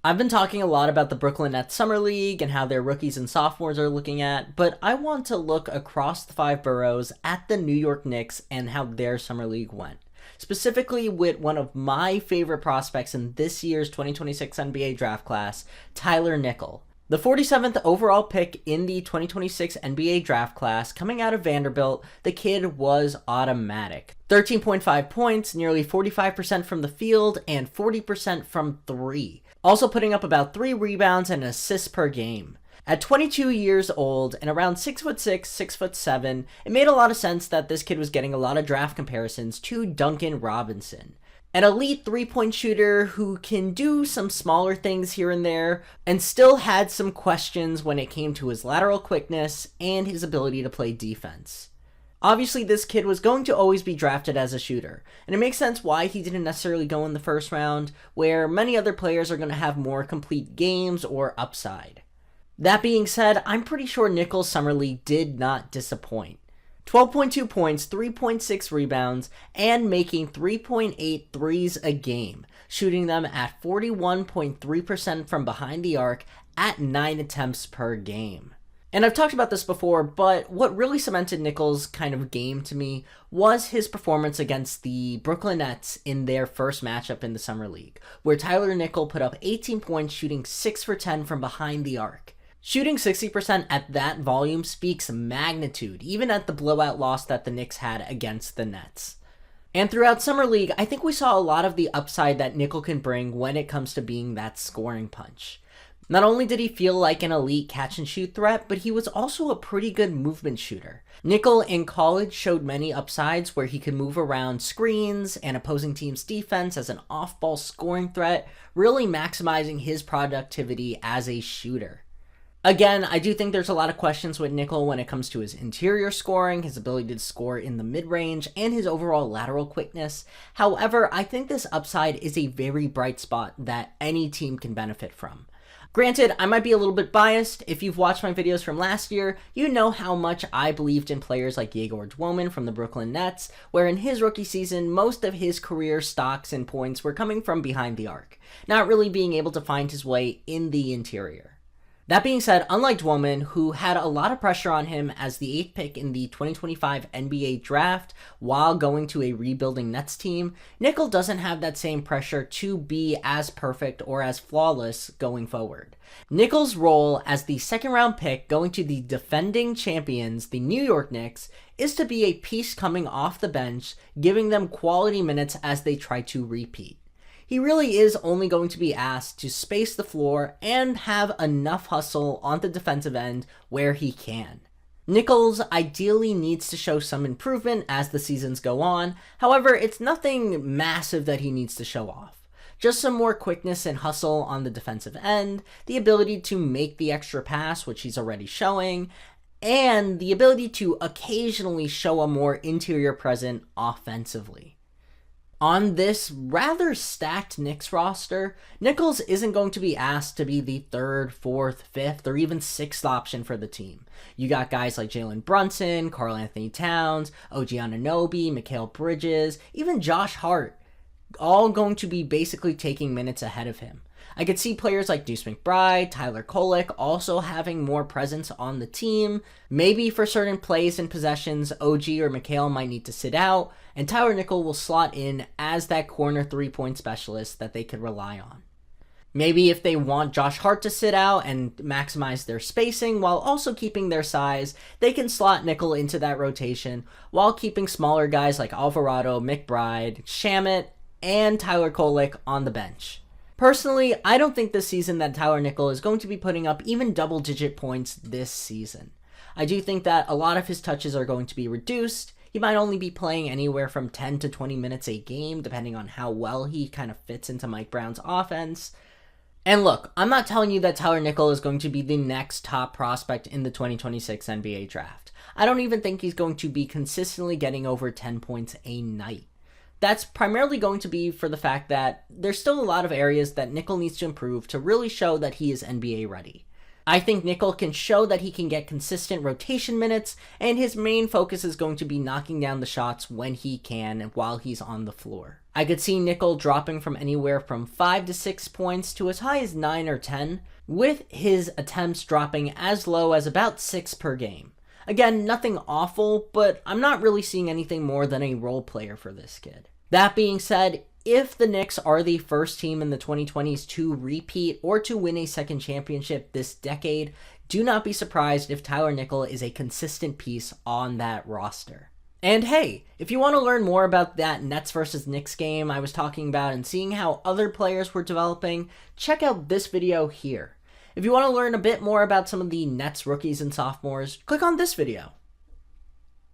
I've been talking a lot about the Brooklyn Nets Summer League and how their rookies and sophomores are looking at, but I want to look across the five boroughs at the New York Knicks and how their Summer League went. Specifically with one of my favorite prospects in this year's 2026 NBA draft class, Tyler Nickel. The 47th overall pick in the 2026 NBA draft class, coming out of Vanderbilt, the kid was automatic. 13.5 points, nearly 45% from the field, and 40% from three. Also putting up about 3 rebounds and assists per game. At 22 years old and around 6'6", 6'7", it made a lot of sense that this kid was getting a lot of draft comparisons to Duncan Robinson. An elite three-point shooter who can do some smaller things here and there, and still had some questions when it came to his lateral quickness and his ability to play defense. Obviously, this kid was going to always be drafted as a shooter, and it makes sense why he didn't necessarily go in the first round, where many other players are going to have more complete games or upside. That being said, I'm pretty sure Nickel's Summer League did not disappoint. 12.2 points, 3.6 rebounds, and making 3.8 threes a game, shooting them at 41.3% from behind the arc at 9 attempts per game. And I've talked about this before, but what really cemented Nickel's kind of game to me was his performance against the Brooklyn Nets in their first matchup in the Summer League, where Tyler Nickel put up 18 points shooting 6 for 10 from behind the arc. Shooting 60% at that volume speaks magnitude, even at the blowout loss that the Knicks had against the Nets. And throughout Summer League, I think we saw a lot of the upside that Nickel can bring when it comes to being that scoring punch. Not only did he feel like an elite catch-and-shoot threat, but he was also a pretty good movement shooter. Nickel in college showed many upsides where he could move around screens and opposing teams' defense as an off-ball scoring threat, really maximizing his productivity as a shooter. Again, I do think there's a lot of questions with Nickel when it comes to his interior scoring, his ability to score in the mid-range, and his overall lateral quickness. However, I think this upside is a very bright spot that any team can benefit from. Granted, I might be a little bit biased. If you've watched my videos from last year, you know how much I believed in players like Yegor Dwoman from the Brooklyn Nets, where in his rookie season, most of his career stocks and points were coming from behind the arc, not really being able to find his way in the interior. That being said, unlike Dwoman, who had a lot of pressure on him as the 8th pick in the 2025 NBA draft while going to a rebuilding Nets team, Nickel doesn't have that same pressure to be as perfect or as flawless going forward. Nickel's role as the second-round pick going to the defending champions, the New York Knicks, is to be a piece coming off the bench, giving them quality minutes as they try to repeat. He really is only going to be asked to space the floor and have enough hustle on the defensive end where he can. Nichols ideally needs to show some improvement as the seasons go on, however, it's nothing massive that he needs to show off. Just some more quickness and hustle on the defensive end, the ability to make the extra pass, which he's already showing, and the ability to occasionally show a more interior presence offensively. On this rather stacked Knicks roster, Nickel's isn't going to be asked to be the 3rd, 4th, 5th, or even 6th option for the team. You got guys like Jalen Brunson, Karl Anthony Towns, OG Anunoby, Mikal Bridges, even Josh Hart, all going to be basically taking minutes ahead of him. I could see players like Deuce McBride, Tyler Kolek also having more presence on the team. Maybe for certain plays and possessions, OG or Mikal might need to sit out, and Tyler Nickel will slot in as that corner three-point specialist that they could rely on. Maybe if they want Josh Hart to sit out and maximize their spacing while also keeping their size, they can slot Nickel into that rotation while keeping smaller guys like Alvarado, McBride, Shamet, and Tyler Kolek on the bench. Personally, I don't think this season that Tyler Nickel is going to be putting up even double-digit points this season. I do think that a lot of his touches are going to be reduced. He might only be playing anywhere from 10 to 20 minutes a game, depending on how well he kind of fits into Mike Brown's offense. And look, I'm not telling you that Tyler Nickel is going to be the next top prospect in the 2026 NBA draft. I don't even think he's going to be consistently getting over 10 points a night. That's primarily going to be for the fact that there's still a lot of areas that Nickel needs to improve to really show that he is NBA ready. I think Nickel can show that he can get consistent rotation minutes, and his main focus is going to be knocking down the shots when he can while he's on the floor. I could see Nickel dropping from anywhere from 5 to 6 points to as high as 9 or 10, with his attempts dropping as low as about 6 per game. Again, nothing awful, but I'm not really seeing anything more than a role player for this kid. That being said, if the Knicks are the first team in the 2020s to repeat or to win a second championship this decade, do not be surprised if Tyler Nickel is a consistent piece on that roster. And hey, if you want to learn more about that Nets versus Knicks game I was talking about and seeing how other players were developing, check out this video here. If you want to learn a bit more about some of the Nets rookies and sophomores, click on this video.